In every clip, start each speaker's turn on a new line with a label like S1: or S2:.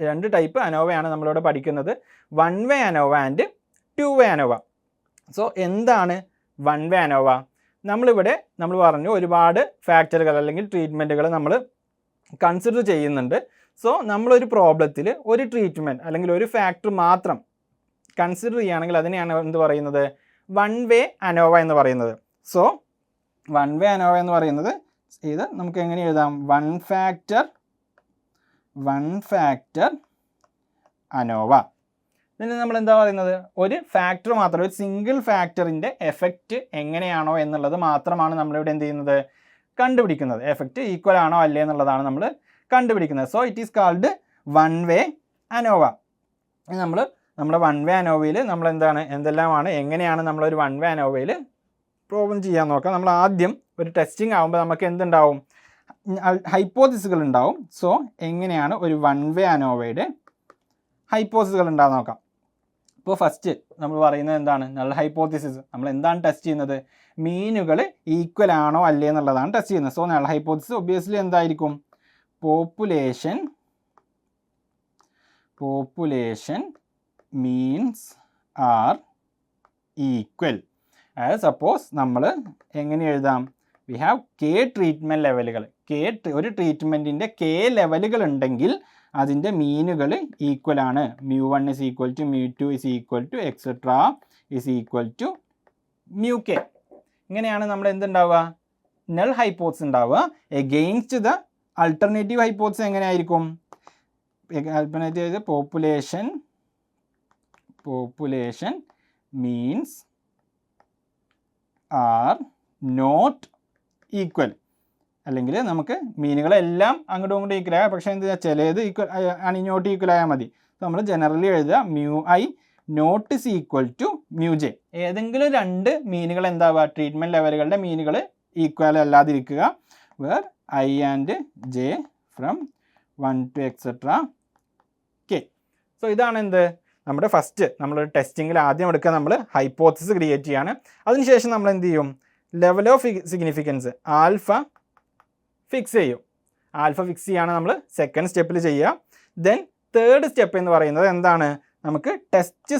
S1: രണ്ട് ടൈപ്പ് അനോവയാണ് നമ്മളിവിടെ പഠിക്കുന്നത്, 1 way ANOVA and 2 way ANOVA. So എന്താണ് 1 വേ അനോവ? നമ്മൾ പറഞ്ഞു ഒരുപാട് ഫാക്ടറുകൾ അല്ലെങ്കിൽ ട്രീറ്റ്മെൻറ്റുകൾ നമ്മൾ കൺസിഡർ ചെയ്യുന്നുണ്ട്. സോ നമ്മളൊരു പ്രോബ്ലത്തിൽ ഒരു ട്രീറ്റ്മെൻറ്റ് അല്ലെങ്കിൽ ഒരു ഫാക്ടർ മാത്രം കൺസിഡർ ചെയ്യുകയാണെങ്കിൽ അതിനെയാണ് എന്ത് പറയുന്നത്, 1 വേ അനോവ എന്ന് പറയുന്നത്. സോ 1 വേ അനോവ എന്ന് പറയുന്നത് ഇത് നമുക്ക് എങ്ങനെ എഴുതാം, 1 ഫാക്ടർ അനോവ. ഇതിന് നമ്മൾ എന്താ പറയുന്നത്, ഒരു ഫാക്ടർ മാത്രം, ഒരു സിംഗിൾ ഫാക്ടറിൻ്റെ എഫക്റ്റ് എങ്ങനെയാണോ എന്നുള്ളത് മാത്രമാണ് നമ്മളിവിടെ എന്ത് ചെയ്യുന്നത്, കണ്ടുപിടിക്കുന്നത്. എഫക്റ്റ് ഈക്വൽ ആണോ അല്ലേ എന്നുള്ളതാണ് നമ്മൾ കണ്ടുപിടിക്കുന്നത്. So it is called 1 way ANOVA. നമ്മുടെ 1 വേ അനോവയിൽ നമ്മൾ എന്തെല്ലാമാണ് എങ്ങനെയാണ് നമ്മളൊരു 1 വേ അനോവയിൽ പ്രോബ്ലം ചെയ്യാൻ നോക്കാം. നമ്മൾ ആദ്യം ഒരു ടെസ്റ്റിംഗ് ആകുമ്പോൾ നമുക്ക് എന്തുണ്ടാവും, ഹൈപ്പോത്തിസുകൾ ഉണ്ടാവും. സോ എങ്ങനെയാണ് ഒരു 1 വേ അനോവയുടെ ഹൈപ്പോത്തിസുകൾ ഉണ്ടാകുന്ന നോക്കാം. ഇപ്പോൾ ഫസ്റ്റ് നമ്മൾ പറയുന്നത് എന്താണ്, നൾ ഹൈപ്പോത്തിസിസ്. നമ്മൾ എന്താണ് ടെസ്റ്റ് ചെയ്യുന്നത്, മീനുകൾ ഈക്വൽ ആണോ അല്ലേ എന്നുള്ളതാണ് ടെസ്റ്റ് ചെയ്യുന്നത്. സോ നൾ ഹൈപ്പോത്തിസിസ് ഒബ്വിയസ്ലി എന്തായിരിക്കും, പോപ്പുലേഷൻ മീൻസ് ആർ ഈക്വൽ. അതായത് സപ്പോസ് നമ്മൾ എങ്ങനെ എഴുതാം, വി ഹാവ് കെ ട്രീറ്റ്മെൻറ്റ് ലെവലുകൾ. ഒരു ട്രീറ്റ്മെൻറ്റിൻ്റെ കെ ലെവലുകൾ ഉണ്ടെങ്കിൽ അതിൻ്റെ മീനുകൾ ഈക്വൽ ആണ്. μ1 is equal to μ2 is equal to etc is equal to μk. ഇങ്ങനെയാണ് നമ്മൾ എന്തുണ്ടാവുക, നൾ ഹൈപ്പോത്തിസിസ് ഉണ്ടാവുക. എഗെയിൻസ്റ്റ് ദ അൾട്ടർനേറ്റീവ് ഹൈപ്പോത്തിസിസ് എങ്ങനെയായിരിക്കും, alternative population means are not equal. അല്ലെങ്കിൽ നമുക്ക് മീനുകളെല്ലാം അങ്ങോട്ടും ഇങ്ങോട്ടും ഈക്വൽ ആകാം, പക്ഷേ എന്താ ചിലത് ഈക്വൽ നോട്ട് ഈക്വൽ ആയാൽ മതി. നമ്മൾ ജനറലി എഴുതുക μi not is equal to μj. ഏതെങ്കിലും 2 മീനുകൾ എന്താവുക, ട്രീറ്റ്മെൻറ്റ് ലെവലുകളുടെ മീനുകൾ ഈക്വൽ അല്ലാതിരിക്കുക. Where i and j from 1 to etc k. So ഇതാണ് നമ്മുടെ ഫസ്റ്റ് നമ്മൾ ടെസ്റ്റിങ്ങിൽ ആദ്യം എടുക്കുക, നമ്മൾ ഹൈപ്പോത്തിസിസ് ക്രിയേറ്റ് ചെയ്യാണ്. അതിനുശേഷം നമ്മൾ എന്ത് ചെയ്യും, level of significance alpha fix ചെയ്യും. ആൽഫ ഫിക്സ് ചെയ്യാണ് നമ്മൾ സെക്കൻഡ് സ്റ്റെപ്പിൽ ചെയ്യുക. ദെൻ തേർഡ് സ്റ്റെപ്പ് എന്ന് പറയുന്നത് എന്താണ്, നമുക്ക് ടെസ്റ്റ്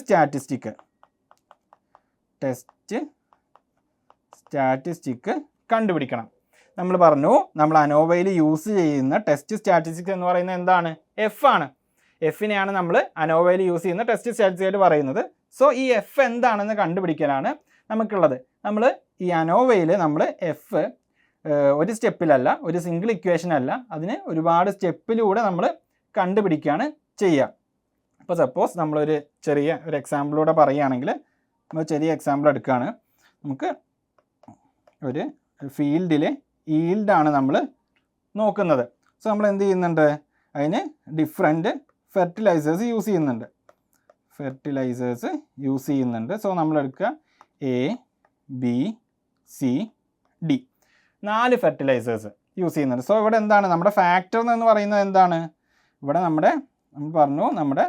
S1: സ്റ്റാറ്റിസ്റ്റിക് കണ്ടുപിടിക്കണം. നമ്മൾ പറഞ്ഞു നമ്മൾ അനോവയിൽ യൂസ് ചെയ്യുന്ന ടെസ്റ്റ് സ്റ്റാറ്റിസ്റ്റിക്സ് എന്ന് പറയുന്നത് എന്താണ്, എഫ് ആണ്. എഫിനെയാണ് നമ്മൾ അനോവയിൽ യൂസ് ചെയ്യുന്ന ടെസ്റ്റ് സ്റ്റാറ്റിസ്റ്റിക്സ് ആയിട്ട് പറയുന്നത്. സോ ഈ എഫ് എന്താണെന്ന് കണ്ടുപിടിക്കലാണ് നമുക്കുള്ളത്. നമ്മൾ ഈ അനോവയിൽ നമ്മൾ എഫ് ഒരു സ്റ്റെപ്പിലല്ല, ഒരു സിംഗിൾ ഇക്വേഷൻ അല്ല, അതിന് ഒരുപാട് സ്റ്റെപ്പിലൂടെ നമ്മൾ കണ്ടുപിടിക്കുകയാണ് ചെയ്യുക. അപ്പോൾ സപ്പോസ് നമ്മളൊരു ചെറിയ ഒരു എക്സാമ്പിളൂടെ പറയുകയാണെങ്കിൽ, നമ്മൾ ചെറിയ എക്സാമ്പിൾ എടുക്കുകയാണ്. നമുക്ക് ഒരു ഫീൽഡിലെ ഈൽഡാണ് നമ്മൾ നോക്കുന്നത്. സോ നമ്മൾ എന്ത് ചെയ്യുന്നുണ്ട്, അതിന് ഡിഫറെൻറ്റ് ഫെർട്ടിലൈസേഴ്സ് യൂസ് ചെയ്യുന്നുണ്ട്. സോ നമ്മൾ എടുക്കുക A, B, C, D 4 fertilisers use ചെയ്യുന്നുണ്ട്. സോ ഇവിടെ എന്താണ് നമ്മുടെ ഫാക്ടർ എന്ന് പറയുന്നത് എന്താണ്, ഇവിടെ നമ്മൾ പറഞ്ഞു നമ്മുടെ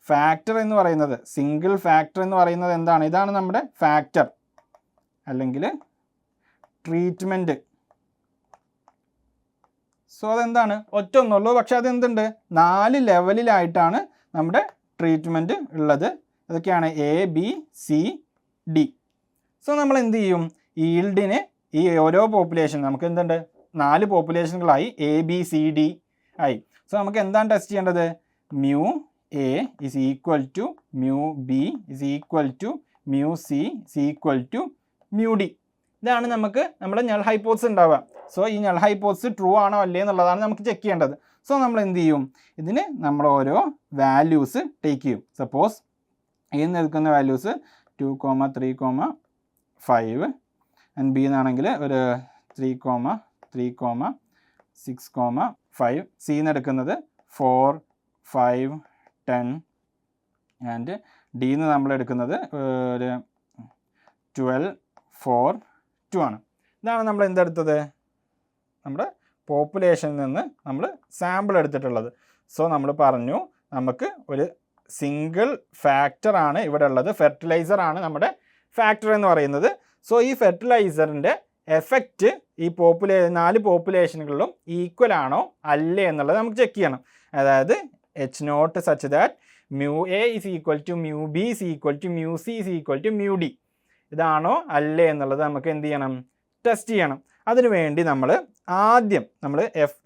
S1: ഫാക്ടർ എന്ന് പറയുന്നത്, സിംഗിൾ ഫാക്ടർ എന്ന് പറയുന്നത് എന്താണ്, ഇതാണ് നമ്മുടെ ഫാക്ടർ അല്ലെങ്കിൽ ട്രീറ്റ്മെൻറ്റ്. സോ അതെന്താണ്, ഒറ്റൊന്നുള്ളൂ, പക്ഷെ അതെന്തുണ്ട് 4 ലെവലിലായിട്ടാണ് നമ്മുടെ ട്രീറ്റ്മെൻറ്റ് ഉള്ളത്. അതൊക്കെയാണ് A, B, C, D. So നമ്മൾ എന്ത് ചെയ്യും, ഈൽഡിന് ഈ ഓരോ പോപ്പുലേഷൻ നമുക്ക് എന്തുണ്ട് 4 പോപ്പുലേഷനുകളായി A, B, C, D ആയി. സോ നമുക്ക് എന്താണ് ടെസ്റ്റ് ചെയ്യേണ്ടത്, μA is equal to μB is equal to μC is equal to μD. ഇതാണ് നമുക്ക് നമ്മുടെ നൾ ഹൈപ്പോത്തിസിസ് ഉണ്ടാവുക. സോ ഈ നൾ ഹൈപ്പോത്തിസിസ് ട്രൂ ആണോ അല്ലേ എന്നുള്ളതാണ് നമുക്ക് ചെക്ക് ചെയ്യേണ്ടത്. സോ നമ്മൾ എന്ത് ചെയ്യും, ഇതിന് നമ്മൾ ഓരോ വാല്യൂസ് ടേക്ക് ചെയ്യും. സപ്പോസ് ഇതിൽ നിൽക്കുന്ന വാല്യൂസ് 2, 3, 5 ആൻഡ് ബി എന്നാണെങ്കിൽ ഒരു 3, 6, 5. സി എന്ന് എടുക്കുന്നത് 4, 5, 10 ആൻഡ് ഡി എന്ന് നമ്മൾ എടുക്കുന്നത് ഒരു 12, 4, 2 ആണ്. ഇതാണ് നമ്മൾ എന്തെടുത്തത്, നമ്മുടെ പോപ്പുലേഷനിൽ നിന്ന് നമ്മൾ സാമ്പിൾ എടുത്തിട്ടുള്ളത്. സോ നമ്മൾ പറഞ്ഞു നമുക്ക് ഒരു സിംഗിൾ ഫാക്ടറാണ് ഇവിടെ ഉള്ളത്, ഫെർട്ടിലൈസറാണ് നമ്മുടെ ഫാക്ടർ എന്ന് പറയുന്നത്. സോ ഈ ഫെർട്ടിലൈസറിൻ്റെ എഫക്റ്റ് ഈ 4 പോപ്പുലേഷനുകളിലും ഈക്വൽ ആണോ അല്ലേ എന്നുള്ളത് നമുക്ക് ചെക്ക് ചെയ്യണം. അതായത് H naught such that mu A is equal to mu B is equal to mu C is equal to mu D. ഇതാണോ അല്ലേ എന്നുള്ളത് നമുക്ക് എന്ത് ചെയ്യണം? ടെസ്റ്റ് ചെയ്യണം. അതിനുവേണ്ടി നമ്മൾ ആദ്യം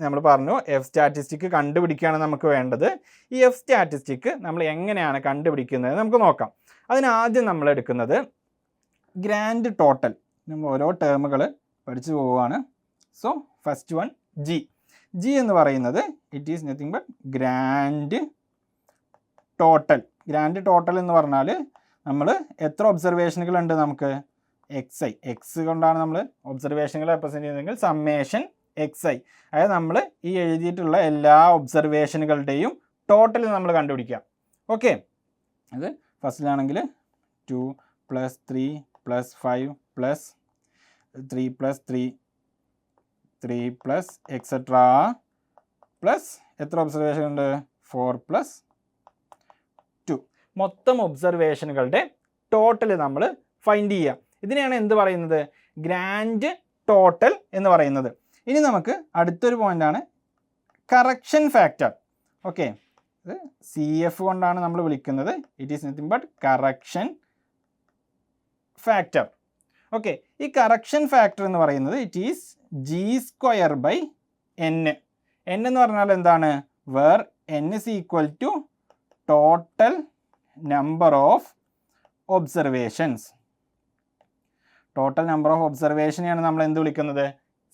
S1: നമ്മൾ പറഞ്ഞു എഫ് സ്റ്റാറ്റിസ്റ്റിക് കണ്ടുപിടിക്കുകയാണ് നമുക്ക് വേണ്ടത്. ഈ എഫ് സ്റ്റാറ്റിസ്റ്റിക് നമ്മൾ എങ്ങനെയാണ് കണ്ടുപിടിക്കുന്നത് നമുക്ക് നോക്കാം. അതിനാദ്യം നമ്മൾ എടുക്കുന്നത് ഗ്രാൻഡ് ടോട്ടൽ. നമ്മൾ ഓരോ ടേമുകൾ പഠിച്ചു പോവുകയാണ്. സോ ഫസ്റ്റ് വൺ ജി എന്ന് പറയുന്നത് it is nothing but grand total. Grand total എന്ന് പറഞ്ഞാൽ നമ്മൾ എത്ര ഒബ്സർവേഷനുകൾ ഉണ്ട് നമുക്ക്? XI. എക്സ് കൊണ്ടാണ് നമ്മൾ ഒബ്സർവേഷനുകൾ റെപ്രസെൻറ്റ് ചെയ്യുന്നതെങ്കിൽ സമ്മേഷൻ XI. അതായത് നമ്മൾ ഈ എഴുതിയിട്ടുള്ള എല്ലാ ഒബ്സർവേഷനുകളുടെയും ടോട്ടൽ നമ്മൾ കണ്ടുപിടിക്കുക. ഓക്കെ, അത് ഫസ്റ്റിലാണെങ്കിൽ 2 + 3 + 5 + 3 + 3 3 പ്ലസ് എക്സെട്രാ പ്ലസ് എത്ര ഒബ്സർവേഷൻ ഉണ്ട്? 4 + 2. മൊത്തം ഒബ്സർവേഷനുകളുടെ ടോട്ടൽ നമ്മൾ ഫൈൻഡ് ചെയ്യുക. ഇതിനെയാണ് എന്ത് പറയുന്നത്? ഗ്രാൻഡ് ടോട്ടൽ എന്ന് പറയുന്നത്. ഇനി നമുക്ക് അടുത്തൊരു പോയിൻ്റാണ് കറക്ഷൻ ഫാക്ടർ. ഓക്കെ, ഇത് CF കൊണ്ടാണ് നമ്മൾ വിളിക്കുന്നത്. It is nothing but correction factor. Okay, ഈ കറക്ഷൻ ഫാക്ടർ എന്ന് പറയുന്നത് ഇറ്റ് ഈസ് G²/N. N എന്ന് പറഞ്ഞാൽ എന്താണ്? Where N is equal to total number of observations. Total number of ഒബ്സർവേഷനെയാണ് നമ്മൾ എന്ത് വിളിക്കുന്നത്?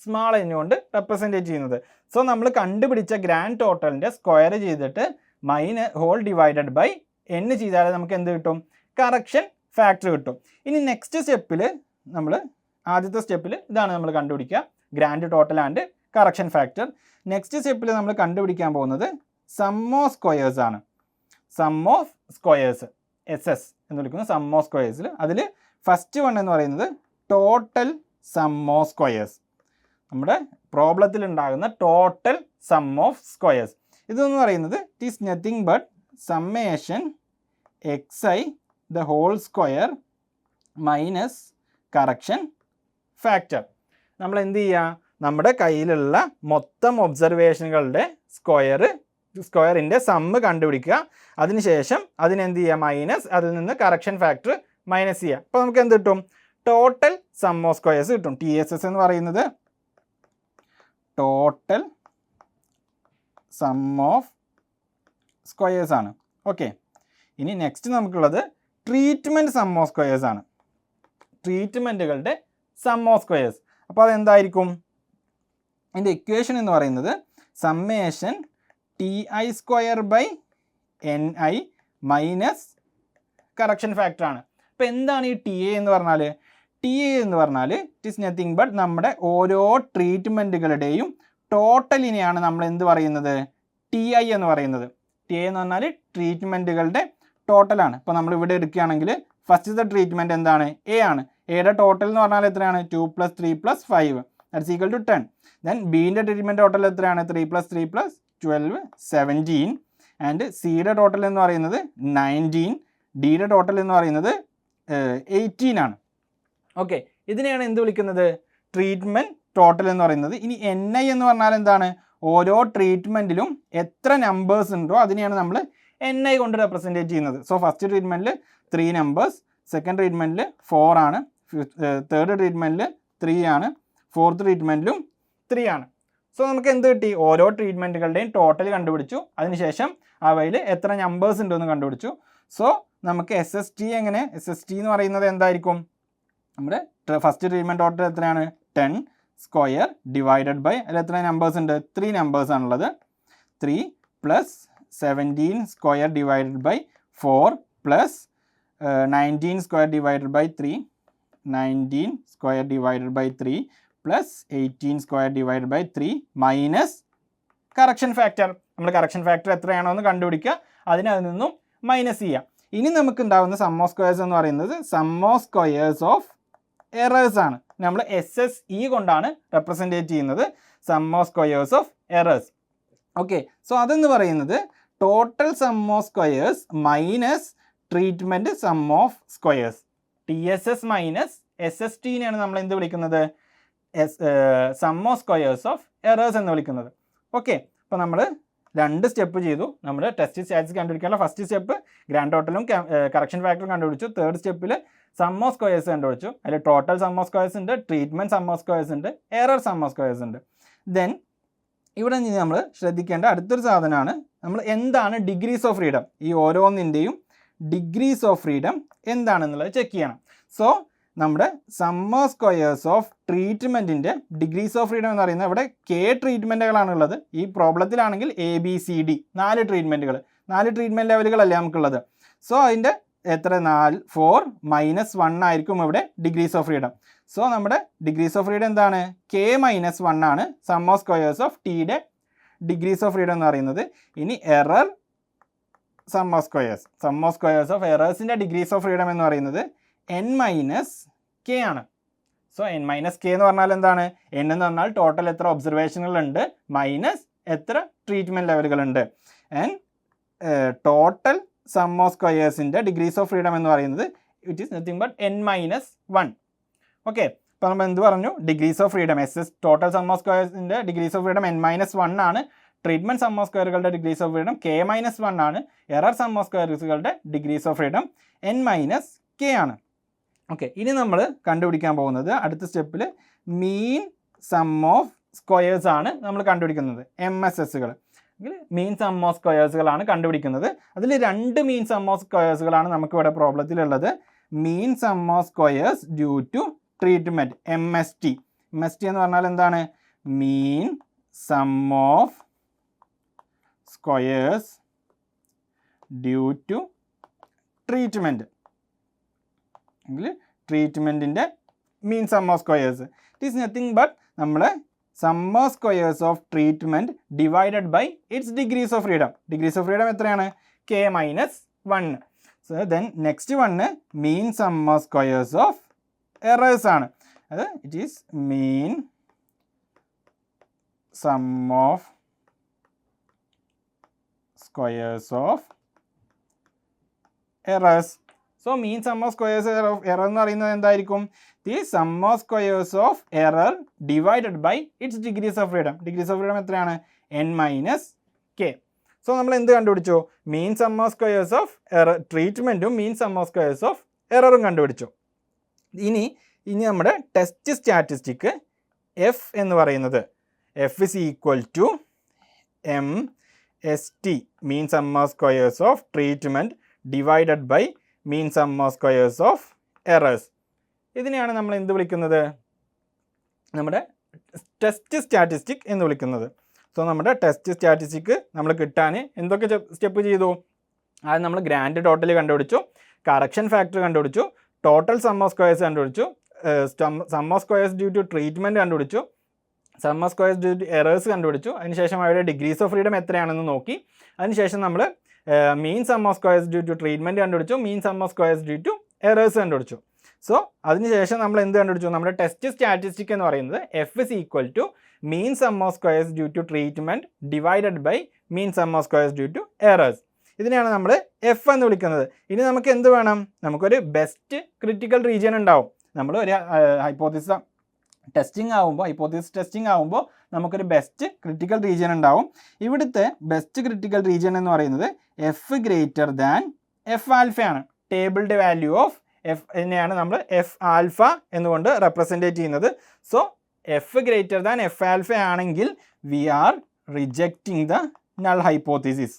S1: സ്മാൾ n കൊണ്ട് റെപ്രസെൻറ്റ് ചെയ്യുന്നത്. സോ നമ്മൾ കണ്ടുപിടിച്ച ഗ്രാൻഡ് ടോട്ടലിൻ്റെ സ്ക്വയർ ചെയ്തിട്ട് ഹോൾ ഡിവൈഡഡ് ബൈ n ചെയ്താൽ നമുക്ക് എന്ത് കിട്ടും? കറക്ഷൻ ഫാക്ടർ കിട്ടും. ഇനി നെക്സ്റ്റ് സ്റ്റെപ്പിൽ നമ്മൾ ആദ്യത്തെ സ്റ്റെപ്പിൽ ഇതാണ് നമ്മൾ കണ്ടുപിടിക്കുക, grand total and correction factor. Next സ്റ്റെപ്പിൽ നമ്മൾ കണ്ടുപിടിക്കാൻ പോകുന്നത് സം ഓഫ് സ്ക്വയേഴ്സ് ആണ്. സം ഓഫ് സ്ക്വയേഴ്സ് SS എന്ന് വിളിക്കുന്നത് സം ഓഫ് സ്ക്വയേഴ്സിൽ അതിൽ ഫസ്റ്റ് വൺ എന്ന് പറയുന്നത് ടോട്ടൽ സം ഓഫ് സ്ക്വയേഴ്സ്. നമ്മുടെ പ്രോബ്ലത്തിൽ ഉണ്ടാകുന്ന ടോട്ടൽ സം ഓഫ് സ്ക്വയേഴ്സ് ഇതെന്ന് പറയുന്നത് it is nothing but summation XI the whole square minus correction factor. നമ്മൾ എന്ത് ചെയ്യുക? നമ്മുടെ കയ്യിലുള്ള മൊത്തം ഒബ്സർവേഷനുകളുടെ സ്ക്വയറിൻ്റെ സമ്മ് കണ്ടുപിടിക്കുക. അതിനുശേഷം അതിനെന്ത് ചെയ്യുക? മൈനസ് അതിൽ നിന്ന് കറക്ഷൻ ഫാക്ടർ മൈനസ് ചെയ്യുക. അപ്പോൾ നമുക്ക് എന്ത് കിട്ടും? ടോട്ടൽ സം ഓഫ് സ്ക്വയേഴ്സ് കിട്ടും. TSS എന്ന് പറയുന്നത് ടോട്ടൽ സം ഓഫ് സ്ക്വയേഴ്സ് ആണ്. ഓക്കെ, ഇനി നെക്സ്റ്റ് നമുക്കുള്ളത് ട്രീറ്റ്മെൻറ്റ് സം ഓഫ് സ്ക്വയേഴ്സ് ആണ്. ട്രീറ്റ്മെൻറ്റുകളുടെ സം ഓഫ് സ്ക്വയേഴ്സ്. അപ്പോൾ അതെന്തായിരിക്കും? അതിൻ്റെ ഇക്വേഷൻ എന്ന് പറയുന്നത് summation TI² minus correction factor ആണ്. അപ്പോൾ എന്താണ് ഈ TA എന്ന് പറഞ്ഞാൽ? TA എന്ന് പറഞ്ഞാൽ ഇറ്റ് ഈസ് നത്തിങ് ബട്ട് നമ്മുടെ ഓരോ ട്രീറ്റ്മെൻറ്റുകളുടെയും ടോട്ടലിനെയാണ് നമ്മൾ എന്ത് പറയുന്നത്? TI എന്ന് പറയുന്നത്. TA എന്ന് പറഞ്ഞാൽ ട്രീറ്റ്മെൻറ്റുകളുടെ ടോട്ടലാണ്. ഇപ്പോൾ നമ്മൾ ഇവിടെ എടുക്കുകയാണെങ്കിൽ ഫസ്റ്റത്തെ ട്രീറ്റ്മെൻറ്റ് എന്താണ്? A ആണ്. എയുടെ ടോട്ടൽ എന്ന് പറഞ്ഞാൽ എത്രയാണ്? 2 + 3 + 5 ദാറ്റ്സ് ഈക്വൽ ടു 10. ദെൻ ബീൻ്റെ ട്രീറ്റ്മെൻറ്റ് ടോട്ടൽ എത്രയാണ്? 3 + 3 + 12 17. ആൻഡ് സിയുടെ ടോട്ടൽ എന്ന് പറയുന്നത് 19. ഡിയുടെ ടോട്ടൽ എന്ന് പറയുന്നത് 18 ആണ്. ഓക്കെ, ഇതിനെയാണ് എന്ത് വിളിക്കുന്നത്? ട്രീറ്റ്മെൻറ്റ് ടോട്ടൽ എന്ന് പറയുന്നത്. ഇനി NI എന്ന് പറഞ്ഞാൽ എന്താണ്? ഓരോ ട്രീറ്റ്മെൻറ്റിലും എത്ര നമ്പേഴ്സ് ഉണ്ടോ അതിനെയാണ് നമ്മൾ NI കൊണ്ട് റെപ്രസെൻറ്റേറ്റ് ചെയ്യുന്നത്. സോ ഫസ്റ്റ് ട്രീറ്റ്മെൻറ്റിൽ 3 നമ്പേഴ്സ്, സെക്കൻഡ് ട്രീറ്റ്മെൻറ്റിൽ 4 ആണ്, തേർഡ് ട്രീറ്റ്മെൻറ്റിൽ 3 ആണ്, ഫോർത്ത് ട്രീറ്റ്മെൻറ്റിലും 3 ആണ്. സോ നമുക്ക് എന്ത് കിട്ടി? ഓരോ ട്രീറ്റ്മെൻറ്റുകളുടെയും ടോട്ടൽ കണ്ടുപിടിച്ചു. അതിനുശേഷം അവയിൽ എത്ര നമ്പേഴ്സ് ഉണ്ടെന്ന് കണ്ടുപിടിച്ചു. സോ നമുക്ക് SST എങ്ങനെ? SST എന്ന് പറയുന്നത് എന്തായിരിക്കും? നമ്മുടെ ഫസ്റ്റ് ട്രീറ്റ്മെൻറ്റ് ടോട്ടൽ എത്രയാണ്? 10 സ്ക്വയർ ഡിവൈഡഡ് ബൈ അതിൽ എത്ര നമ്പേഴ്സ് ഉണ്ട്? 3 നമ്പേഴ്സ് ആണുള്ളത്. 3 + 17 square divided by 4 + 19 square divided by 3 19 square divided by 3 + 18 square divided by 3 minus correction factor. നമ്മൾ കറക്ഷൻ ഫാക്ടർ എത്രയാണോ എന്ന് കണ്ടുപിടിക്കുക, അതിൽ നിന്നും മൈനസ് ചെയ്യുക. ഇനി നമുക്ക് ഉണ്ടാകുന്ന സം ഓഫ് സ്ക്വയേഴ്സ് എന്ന് പറയുന്നത് sum of squares of errors ആണ്. നമ്മൾ SSE കൊണ്ടാണ് റെപ്രസെൻറ്റേറ്റ് ചെയ്യുന്നത്, sum of squares of errors. Okay, so അതെന്ന് പറയുന്നത് total sum of squares minus treatment sum of squares. TSS minus SSTനെയാണ് നമ്മൾ എന്ത് വിളിക്കുന്നത്? Sum of squares of errors എന്ന് വിളിക്കുന്നത്. ഓക്കെ, അപ്പോൾ നമ്മൾ 2 സ്റ്റെപ്പ് ചെയ്തു. നമ്മൾ ടെസ്റ്റ് സ്റ്റാറ്റിസ്റ്റിക്സ് കണ്ടുപിടിക്കാനുള്ള ഫസ്റ്റ് സ്റ്റെപ്പ് ഗ്രാൻഡ് ടോട്ടലും കറക്ഷൻ ഫാക്ടറും കണ്ടുപിടിച്ചു. തേർഡ് സ്റ്റെപ്പിൽ സം ഓഫ് സ്ക്വയേഴ്സ് കണ്ടുപിടിച്ചു. അതിൽ ടോട്ടൽ സം ഓഫ് സ്ക്വയേഴ്സ് ഉണ്ട്, ട്രീറ്റ്മെൻറ്റ് സം ഓഫ് സ്ക്വയേഴ്സ് ഉണ്ട്, എറർ സം ഓഫ് സ്ക്വയേഴ്സ് ഉണ്ട്. ദെൻ ഇവിടെ നിന്ന് നമ്മൾ ശ്രദ്ധിക്കേണ്ട അടുത്തൊരു സാധനമാണ് നമ്മൾ എന്താണ് ഡിഗ്രീസ് ഓഫ് ഫ്രീഡം, ഈ ഓരോന്നിൻ്റെയും ഡിഗ്രീസ് ഓഫ് ഫ്രീഡം എന്താണെന്നുള്ളത് ചെക്ക് ചെയ്യണം. സോ നമ്മുടെ സം ഓഫ് സ്ക്വയേഴ്സ് ഓഫ് ട്രീറ്റ്മെൻറ്റിൻ്റെ ഡിഗ്രീസ് ഓഫ് ഫ്രീഡം എന്ന് പറയുന്നത് ഇവിടെ K ട്രീറ്റ്മെൻറ്റുകളാണുള്ളത്. ഈ പ്രോബ്ലത്തിലാണെങ്കിൽ ABCD 4 ട്രീറ്റ്മെൻറ്റുകൾ, 4 ട്രീറ്റ്മെൻറ്റ് ലെവലുകളല്ലേ നമുക്കുള്ളത്. സോ അതിൻ്റെ എത്ര 4 -1 ആയിരിക്കും ഇവിടെ ഡിഗ്രീസ് ഓഫ് ഫ്രീഡം. സോ നമ്മുടെ ഡിഗ്രീസ് ഓഫ് ഫ്രീഡം എന്താണ്? K - 1 ആണ് സം ഓഫ് സ്ക്വയേഴ്സ് ഓഫ് ടിയുടെ ഡിഗ്രീസ് ഓഫ് ഫ്രീഡം എന്ന് പറയുന്നത്. ഇനി error sum of squares of എറേഴ്സിൻ്റെ ഡിഗ്രീസ് ഓഫ് ഫ്രീഡം എന്ന് പറയുന്നത് N - K ആണ്. സോ N - K എന്ന് പറഞ്ഞാൽ എന്താണ്? N എന്ന് പറഞ്ഞാൽ ടോട്ടൽ എത്ര ഒബ്സർവേഷനുകളുണ്ട് മൈനസ് എത്ര ട്രീറ്റ്മെൻറ്റ് ലെവലുകളുണ്ട്. ആൻഡ് ടോട്ടൽ സം ഓഫ് സ്ക്വയേഴ്സിൻ്റെ ഡിഗ്രീസ് ഓഫ് ഫ്രീഡം എന്ന് പറയുന്നത് it is nothing but N - 1. Okay, അപ്പോൾ നമ്മൾ എന്ത് പറഞ്ഞു? Degrees of freedom total sum of സ്ക്വയേഴ്സിൻ്റെ ഡിഗ്രീസ് ഓഫ് ഫ്രീഡം N - 1 ആണ്. ട്രീറ്റ്മെൻറ്റ് സം ഓഫ് സ്ക്വയറുകളുടെ ഡിഗ്രീസ് ഓഫ് ഫ്രീഡം K - 1 ആണ്. എറർ സം ഓഫ് സ്ക്വയറുകളുടെ degrees of freedom N - K ആണ്. ഓക്കെ, ഇനി നമ്മൾ കണ്ടുപിടിക്കാൻ പോകുന്നത് അടുത്ത സ്റ്റെപ്പിൽ മീൻ സം ഓഫ് സ്ക്വയേഴ്സ് ആണ് നമ്മൾ കണ്ടുപിടിക്കുന്നത്. MSSകൾ മീൻ സം ഓഫ് സ്ക്വയേഴ്സുകളാണ് കണ്ടുപിടിക്കുന്നത്. അതിൽ 2 മീൻ സം ഓഫ് സ്ക്വയേഴ്സുകളാണ് നമുക്ക് ഇവിടെ പ്രോബ്ലത്തിലുള്ളത്. Mean sum of squares due to treatment MST എന്ന് പറഞ്ഞാൽ എന്താണ്? Mean sum of squares due to treatment ട്രീറ്റ്മെൻറ്റിൻ്റെ mean sum of squares it is nothing but നമ്മൾ sum of squares of treatment divided by its degrees of freedom. Degrees of freedom എത്രയാണ്? K - 1. So then next one mean sum of squares of errors ആണ്. അത് it is mean sum of squares of errors. So mean sum of squares of error എന്ന് പറയുന്നത് എന്തായിരിക്കും? The sum of squares of error divided by its degrees of freedom. Degrees of freedom എത്രയാണ്? N - K. So നമ്മൾ എന്ത് കണ്ടുപിടിച്ചു? Mean sum of squares of error ട്രീറ്റ്മെൻറ്റും mean sum of squares of എററും കണ്ടുപിടിച്ചു. ഇനി നമ്മുടെ ടെസ്റ്റ് സ്റ്റാറ്റിസ്റ്റിക് F എന്ന് പറയുന്നത് F is equal to MST mean sum of squares of treatment divided by mean sum of squares of errors. ഇതിനെയാണ് നമ്മൾ എന്ത് വിളിക്കുന്നത്? നമ്മുടെ ടെസ്റ്റ് സ്റ്റാറ്റിസ്റ്റിക് എന്ന് വിളിക്കുന്നത്. സോ നമ്മുടെ ടെസ്റ്റ് സ്റ്റാറ്റിസ്റ്റിക് നമ്മൾ കിട്ടാൻ എന്തൊക്കെ സ്റ്റെപ്പ് ചെയ്തു? അത് നമ്മൾ ഗ്രാൻഡ് ടോട്ടൽ കണ്ടുപിടിച്ചു, കറക്ഷൻ ഫാക്ടർ കണ്ടുപിടിച്ചു, ടോട്ടൽ സം ഓഫ് സ്ക്വയേഴ്സ് കണ്ടുപിടിച്ചു, sum of squares due to treatment കണ്ടുപിടിച്ചു, sum of squares due to errors കണ്ടുപിടിച്ചു. അതിനുശേഷം അവരുടെ ഡിഗ്രീസ് ഓഫ് ഫ്രീഡം എത്രയാണെന്ന് നോക്കി. അതിനുശേഷം നമ്മൾ mean sum of squares due to treatment കണ്ടുപിടിച്ചു, mean sum of squares due to errors കണ്ടുപിടിച്ചു. സോ അതിനുശേഷം നമ്മൾ എന്ത് കണ്ടുപിടിച്ചു? നമ്മുടെ ടെസ്റ്റ് സ്റ്റാറ്റിസ്റ്റിക് എന്ന് പറയുന്നത് F is equal to mean sum of squares due to treatment divided by mean sum of squares due to errors. ഇതിനെയാണ് നമ്മൾ F എന്ന് വിളിക്കുന്നത്. ഇനി നമുക്ക് എന്ത് വേണം? നമുക്കൊരു ബെസ്റ്റ് ക്രിട്ടിക്കൽ റീജിയൻ ഉണ്ടാവും. നമ്മൾ ഒരു ഹൈപ്പോത്തിസിസ് ടെസ്റ്റിംഗ് ആവുമ്പോൾ നമുക്കൊരു ബെസ്റ്റ് ക്രിട്ടിക്കൽ റീജിയൻ ഉണ്ടാവും. ഇവിടുത്തെ ബെസ്റ്റ് ക്രിട്ടിക്കൽ റീജിയൻ എന്ന് പറയുന്നത് F greater than F alpha ആണ്. ടേബിൾഡ് വാല്യൂ ഓഫ് F തന്നെയാണ് നമ്മൾ F ആൽഫ എന്നുകൊണ്ട് റെപ്രസെൻറ്റ് ചെയ്യുന്നത്. So F greater than F alpha ആണെങ്കിൽ we are rejecting the null hypothesis.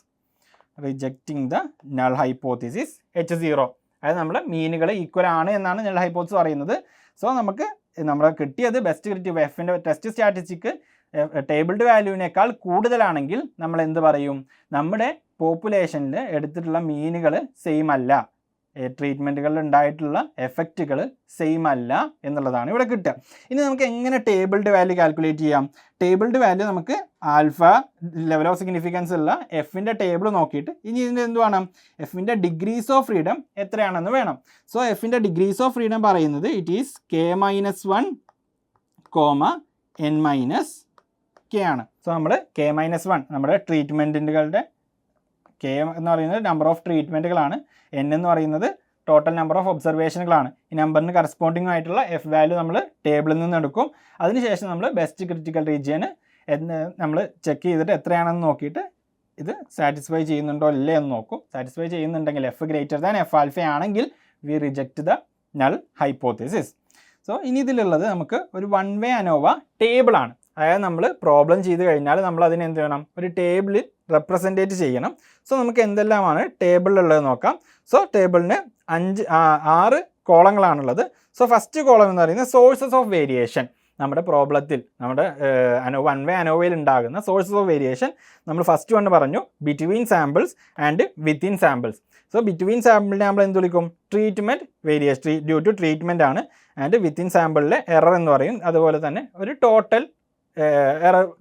S1: H0. അതായത് നമ്മൾ മീനുകൾ ഈക്വൽ ആണ് എന്നാണ് നൾ ഹൈപ്പോത്തിസിസ് പറയുന്നത്. സോ നമുക്ക് നമ്മൾ കിട്ടിയത് ബെസ്റ്റ് ക്രിട്ടിക്കൽ എഫിൻ്റെ ടെസ്റ്റ് സ്റ്റാറ്റിസ്റ്റിക് ടേബിൾഡ് വാല്യൂവിനേക്കാൾ കൂടുതലാണെങ്കിൽ നമ്മൾ എന്ത് പറയും? നമ്മുടെ പോപ്പുലേഷനിൽ എടുത്തിട്ടുള്ള മീനുകൾ സെയിം അല്ല, ട്രീറ്റ്മെൻറ്റുകളിൽ ഉണ്ടായിട്ടുള്ള എഫക്റ്റുകൾ സെയിം അല്ല എന്നുള്ളതാണ് ഇവിടെ കിട്ടുക. ഇനി നമുക്ക് എങ്ങനെ ടേബിൾഡ് വാല്യൂ കാൽക്കുലേറ്റ് ചെയ്യാം? ടേബിൾഡ് വാല്യൂ നമുക്ക് ആൽഫ ലെവൽ ഓഫ് സിഗ്നിഫിക്കൻസ് ഉള്ള എഫിൻ്റെ ടേബിൾ നോക്കിയിട്ട് ഇനി ഇതിൻ്റെ എന്ത് വേണം? എഫിൻ്റെ ഡിഗ്രീസ് ഓഫ് ഫ്രീഡം എത്രയാണെന്ന് വേണം. സോ എഫിൻ്റെ ഡിഗ്രീസ് ഓഫ് ഫ്രീഡം പറയുന്നത് it is K - 1, N - K ആണ്. സോ നമ്മൾ K - 1 നമ്മുടെ ട്രീറ്റ്മെൻറ്റുകളുടെ K എന്ന് പറയുന്നത് നമ്പർ ഓഫ് ട്രീറ്റ്മെൻറ്റുകളാണ്, N എന്ന് പറയുന്നത് ടോട്ടൽ നമ്പർ ഓഫ് ഒബ്സർവേഷനുകളാണ്. ഈ നമ്പറിന് കറസ്പോണ്ടിങ് ആയിട്ടുള്ള F വാല്യൂ നമ്മൾ ടേബിളിൽ നിന്ന് എടുക്കും. അതിനുശേഷം നമ്മൾ ബെസ്റ്റ് ക്രിട്ടിക്കൽ റീജിയന് നമ്മൾ ചെക്ക് ചെയ്തിട്ട് എത്രയാണെന്ന് നോക്കിയിട്ട് ഇത് സാറ്റിസ്ഫൈ ചെയ്യുന്നുണ്ടോ അല്ലേ എന്ന് നോക്കും. സാറ്റിസ്ഫൈ ചെയ്യുന്നുണ്ടെങ്കിൽ F greater than F alpha ആണെങ്കിൽ we reject the null hypothesis. So ഇനി ഇതിലുള്ളത് നമുക്ക് ഒരു വൺ വേ അനോവ ടേബിളാണ്. അതായത് നമ്മൾ പ്രോബ്ലം ചെയ്ത് കഴിഞ്ഞാൽ നമ്മൾ അതിനെ എന്ത് ചെയ്യണം, ഒരു ടേബിളിൽ റെപ്രസെൻറ്റേറ്റ് ചെയ്യണം. സോ നമുക്ക് എന്തെല്ലാമാണ് ടേബിളിലുള്ളത് നോക്കാം. സോ ടേബിളിന് 6 കോളങ്ങളാണുള്ളത്. സോ ഫസ്റ്റ് കോളം എന്ന് പറയുന്നത് സോഴ്സസ് ഓഫ് വേരിയേഷൻ. നമ്മുടെ പ്രോബ്ലത്തിൽ നമ്മുടെ വൺ വേ അനോവയിൽ ഉണ്ടാകുന്ന സോഴ്സസ് ഓഫ് വേരിയേഷൻ നമ്മൾ ഫസ്റ്റ് വൺ പറഞ്ഞു, between samples and within samples. So between സാമ്പിളിനെ നമ്മൾ എന്ത് വിളിക്കും, treatment variation due to treatment ആണ്. ആൻഡ് വിത്തിൻ സാമ്പിളിലെ എറർ എന്ന് പറയും. അതുപോലെ തന്നെ ഒരു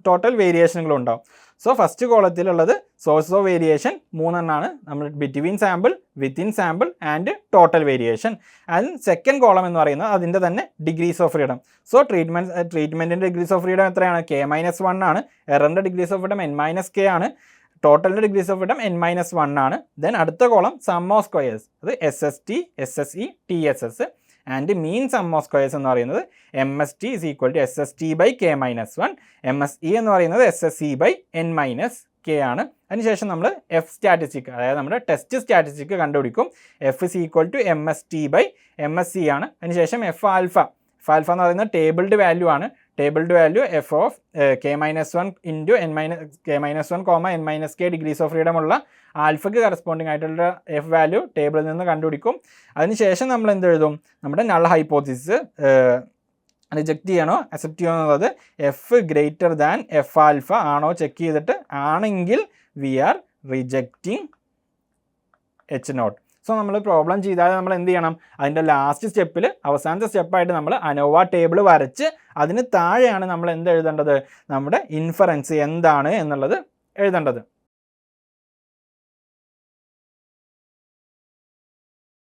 S1: ടോട്ടൽ വേരിയേഷനുകളുണ്ടാവും. സോ ഫസ്റ്റ് കോളത്തിലുള്ളത് സോഴ്സസ് ഓഫ് വേരിയേഷൻ 3 എണ്ണമാണ്. നമ്മൾ between sample, within sample and total variation. And second column എന്ന് പറയുന്നത് അതിൻ്റെ തന്നെ ഡിഗ്രീസ് ഓഫ് ഫ്രീഡം. സോ ട്രീറ്റ്മെൻറ്റിൻ്റെ ഡിഗ്രീസ് ഓഫ് ഫ്രീഡം എത്രയാണ്, K-1 ആണ്. എററിൻ്റെ ഡിഗ്രീസ് ഓഫ് ഫ്രീഡം N-K ആണ്. ടോട്ടലിൻ്റെ ഡിഗ്രീസ് ഓഫ് ഫ്രീഡം N-1 ആണ്. ദെൻ അടുത്ത കോളം സം ഓഫ് സ്ക്വയേഴ്സ്, അത് SST, SSE, TSS. And mean sum of squares എന്ന് പറയുന്നത് MST is equal to SST by K-1. MSE എന്ന് പറയുന്നത് SSE by N-K ആണ്. അതിനുശേഷം നമ്മൾ F സ്റ്റാറ്റിസ്റ്റിക്, അതായത് നമ്മുടെ ടെസ്റ്റ് സ്റ്റാറ്റിസ്റ്റിക് കണ്ടുപിടിക്കും. F is equal to MST by MSE ആണ്. അതിനുശേഷം F ആൽഫ എന്ന് പറയുന്നത് ടേബിൾഡ് വാല്യൂ ആണ്. Tabled value F of K-1 into K-1, N-K degrees of freedom ഉള്ള ആൽഫയ്ക്ക് കറസ്പോണ്ടിങ് ആയിട്ടുള്ള F വാല്യൂ ടേബിളിൽ നിന്ന് കണ്ടുപിടിക്കും. അതിനുശേഷം നമ്മൾ എന്ത് എഴുതും, നമ്മുടെ നൾ ഹൈപ്പോത്തിസിസ് റിജക്റ്റ് ചെയ്യണോ അക്സെപ്റ്റ് ചെയ്യണോ എന്നുള്ളത് F greater than F alpha ആണോ ചെക്ക് ചെയ്തിട്ട് ആണെങ്കിൽ we are rejecting H0. So നമ്മൾ പ്രോബ്ലം ചെയ്താൽ നമ്മൾ എന്ത് ചെയ്യണം, അതിൻ്റെ ലാസ്റ്റ് സ്റ്റെപ്പിൽ അവസാനത്തെ സ്റ്റെപ്പായിട്ട് നമ്മൾ അനോവ ടേബിൾ വരച്ച് അതിന് താഴെയാണ് നമ്മൾ എന്ത് എഴുതേണ്ടത്, നമ്മുടെ ഇൻഫറൻസ് എന്താണ് എന്നുള്ളത് എഴുതേണ്ടത്.